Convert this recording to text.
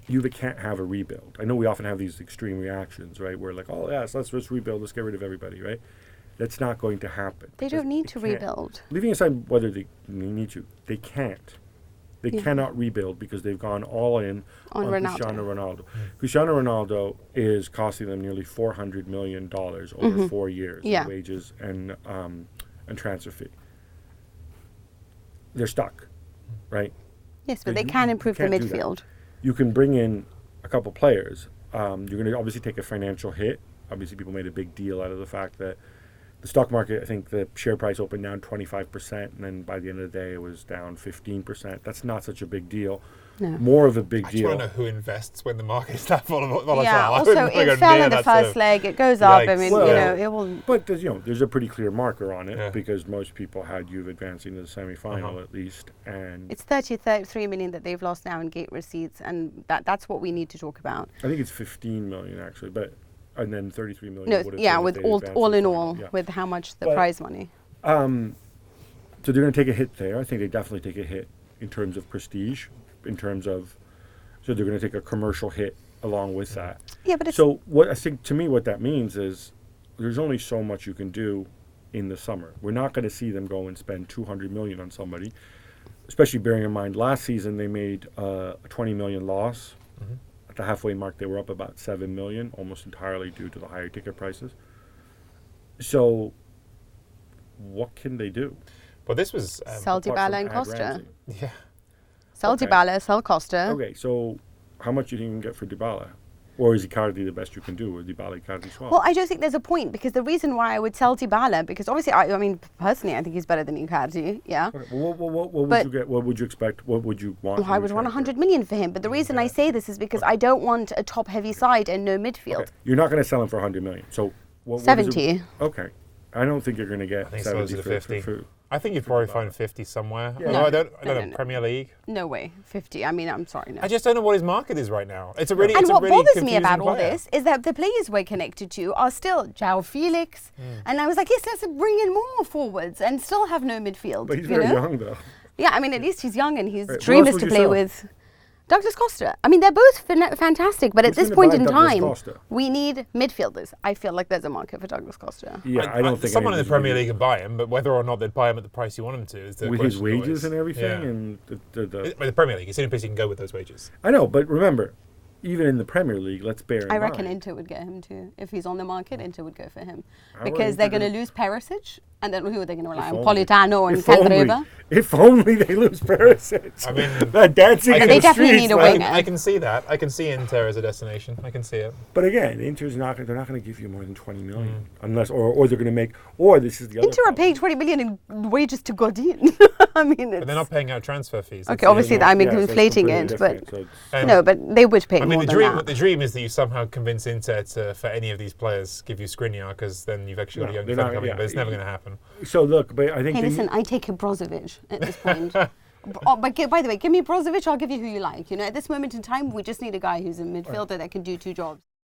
Juve can't have a rebuild. I know we often have these extreme reactions, right? We're like, oh, yes, let's just rebuild. Let's get rid of everybody, right? That's not going to happen. They don't need to rebuild. Leaving aside whether they need to, they can't. They cannot rebuild because they've gone all in on Cristiano Ronaldo. Cristiano Ronaldo is costing them nearly $400 million over 4 years in wages and transfer fee. They're stuck, right? Yes, but they can improve the midfield. You can bring in a couple players. You're going to obviously take a financial hit. Obviously, people made a big deal out of the fact that the stock market, I think the share price opened down 25%, and then by the end of the day, it was down 15%. That's not such a big deal. No. More of a big deal. I just want to know who invests when the market is that volatile. Yeah, also it fell in the first leg. It goes up. I mean, it will. But there's a pretty clear marker on it because most people had Juve advancing to the semi-final at least. And it's 33 million that they've lost now in gate receipts, and that's what we need to talk about. I think it's 15 million actually, but. And then 33 million. No, with all in all, with how much the prize money. So they're going to take a hit there. I think they definitely take a hit in terms of prestige, so they're going to take a commercial hit along with that. Yeah, but so what I think to me what that means is there's only so much you can do in the summer. We're not going to see them go and spend 200 million on somebody, especially bearing in mind last season they made a 20 million loss. At the halfway mark, they were up about 7 million, almost entirely due to the higher ticket prices. So, what can they do? Well, this was sell Dybala and Costa. Yeah. Sell Dybala, sell Costa. Okay, so how much do you think you can get for Dybala? Or is Icardi the best you can do, or Dybala Icardi swap? Well, I don't think there's a point, because the reason why I would sell Dybala, because obviously, I mean, personally, I think he's better than Icardi, yeah. Okay. Well, what would you get? What would you expect? What would you want? Well, I would want 100 million for him, but the reason I say this is because I don't want a top-heavy side and no midfield. Okay. You're not going to sell him for 100 million, so 70. Okay, I don't think you're going to get 70 for 50. For I think you'd probably find 50 somewhere. Yeah. No, I don't know. Premier League? No way. 50. I mean, I'm sorry. No. I just don't know what his market is right now. It's a really And what bothers me confusing about all player. this is that the players we're connected to are still João Felix. And I was like, yes, let's bring in more forwards and still have no midfield. But he's very young, though. Yeah, I mean, at least he's young and his dream is to play with Douglas Costa. I mean, they're both fantastic, but at this point in time, we need midfielders. I feel like there's a market for Douglas Costa. Yeah, I don't think someone in the Premier League would buy him, but whether or not they'd buy him at the price you want him to is the with question. With his wages and everything, and the Premier League, it's the only place you can go with those wages. I know, but remember, even in the Premier League, let's bear in mind. I reckon Inter would get him too. If he's on the market, Inter would go for him. Because they're going to lose Perisic, and then who are they going to rely on? Politano and Candreva? If only they lose Perisic. I mean, that dancing in they the definitely streets, need a winger. I can see that. I can see Inter as a destination. I can see it. But again, Inter's not. They're not going to give you more than 20 million, unless, or they're going to make. Or this is the other. Inter are paying 20 million in wages to Godin. I mean, but they're not paying out transfer fees. Okay, obviously I'm inflating it, but no, but they would pay more than that. The dream is that you somehow convince Inter to, for any of these players, give you Skriniar, because then you've actually got a young defender coming in, but it's never going to happen. So look, but I think. Hey, listen, I take a Brozovic at this point. But by the way, give me Brozovic, I'll give you who you like. You know, at this moment in time, we just need a guy who's a midfielder that can do two jobs.